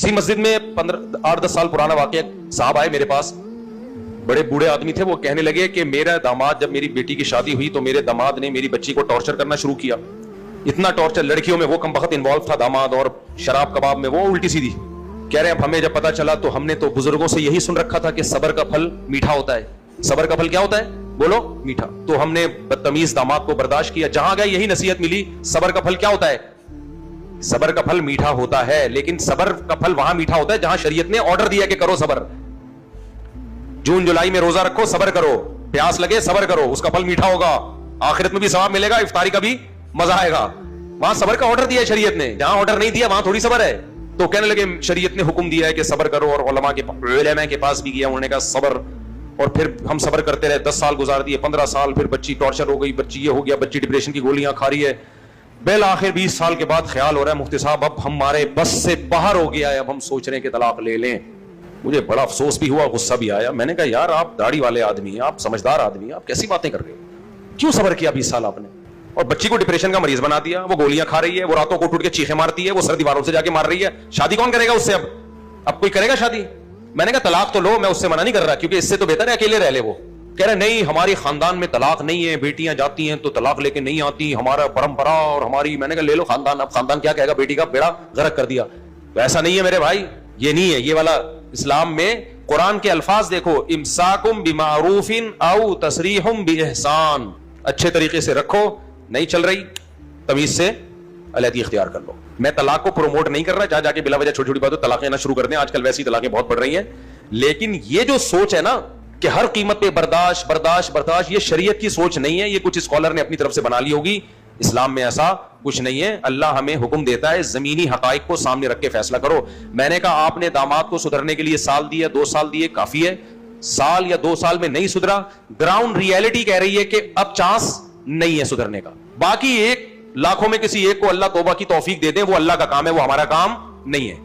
इसी मस्जिद में 8-10 साल पुराना वाकया, साहब आए मेरे पास, बड़े बूढ़े आदमी थे, वो कहने लगे कि मेरा दामाद, जब मेरी बेटी की शादी हुई तो मेरे दामाद ने मेरी बच्ची को टॉर्चर करना शुरू किया। इतना टॉर्चर, लड़कियों में वो कम वक्त इन्वॉल्व था दामाद, और शराब कबाब में वो उल्टी सीधी। कह रहे हैं अब हमें जब पता चला तो हमने तो बुजुर्गों से यही सुन रखा था कि सबर का फल मीठा होता है। सबर का फल क्या होता है बोलो? मीठा। तो हमने बदतमीज दामाद को बर्दाश्त किया। जहां गए यही नसीहत मिली, सबर का फल क्या होता है? सबर का फल मीठा होता है, लेकिन सबर का फल वहां मीठा होता है जहां शरीयत ने ऑर्डर दिया कि करो सबर। जून जुलाई में रोजा रखो, सबर करो, प्यास लगे सबर करो, उसका फल मीठा होगा, आखिरत में भी सवाब मिलेगा, इफ्तारी का भी मजा आएगा। वहां सबर का ऑर्डर दिया है शरीयत ने, जहां ऑर्डर नहीं दिया वहां थोड़ी सबर है। तो कहने लगे शरीयत ने हुक्म दिया है कि सबर करो, और उलमा के पास भी गया, उन्होंने कहा सबर, और फिर हम सबर करते रहे। 10 साल गुजार दिए, 15 साल, फिर बच्ची टॉर्चर हो गई, बच्ची ये हो गया, बच्ची डिप्रेशन की गोलियां खा रही है। बेल आखिर 20 साल के बाद ख्याल हो रहा है मुफ्ती साहब अब हमारे बस से बाहर हो गया है, अब हम सोच रहे हैं कि तलाक ले लें। मुझे बड़ा अफसोस भी हुआ, गुस्सा भी आया। मैंने कहा यार आप दाढ़ी वाले आदमी हैं, आप समझदार आदमी हैं, आप कैसी बातें कर रहे हो? क्यों सबर किया 20 साल आपने? और बच्ची को डिप्रेशन का मरीज बना दिया, वो गोलियां खा रही है, वो रातों को उठ के चीखें मारती है, वो सर दीवारों से जाके मार रही है। शादी कौन करेगा उससे? अब कोई करेगा शादी? मैंने कहा तलाक तो लो, मैं उससे मना नहीं कर रहा, क्योंकि इससे तो बेहतर है अकेले रह ले। वो कह रहे नहीं हमारी खानदान में तलाक नहीं है, बेटियां जाती हैं तो तलाक लेके नहीं आती, हमारा परंपरा और हमारी। मैंने कहा ले लो खानदान, अब खानदान क्या कहेगा, बेटी का बेड़ा गर्क कर दिया। वैसा नहीं है मेरे भाई, ये नहीं है ये वाला। इस्लाम में कुरान के अल्फाज देखो, इमसाकुम बिमारूफिन औ तसरीहुम बिइहसान, अच्छे तरीके से रखो, नहीं चल रही तमीज से अलहदी इख्तियार कर लो। मैं तलाक को प्रोमोट नहीं कर रहा, जहां जाके बिला वजह छोटी छोटी बातों तलाकें ना शुरू कर दें, आजकल वैसी तलाकें बहुत बढ़ रही हैं। लेकिन ये जो सोच है ना कि हर कीमत पे बर्दाश्त बर्दाश्त बर्दाश्त, ये शरीयत की सोच नहीं है, ये कुछ स्कॉलर ने अपनी तरफ से बना ली होगी। इस्लाम में ऐसा कुछ नहीं है। अल्लाह हमें हुक्म देता है जमीनी हकाइक को सामने रख के फैसला करो। मैंने कहा आपने दामाद को सुधरने के लिए साल दिया, 2 साल दिए, काफी है। साल या 2 साल में नहीं सुधरा, ग्राउंड रियलिटी कह रही है कि अब चांस नहीं है सुधरने का। बाकी 1 लाखों में किसी एक को अल्लाह तौबा की तौफीक दे दे, वो अल्लाह का काम है, वो हमारा काम नहीं है।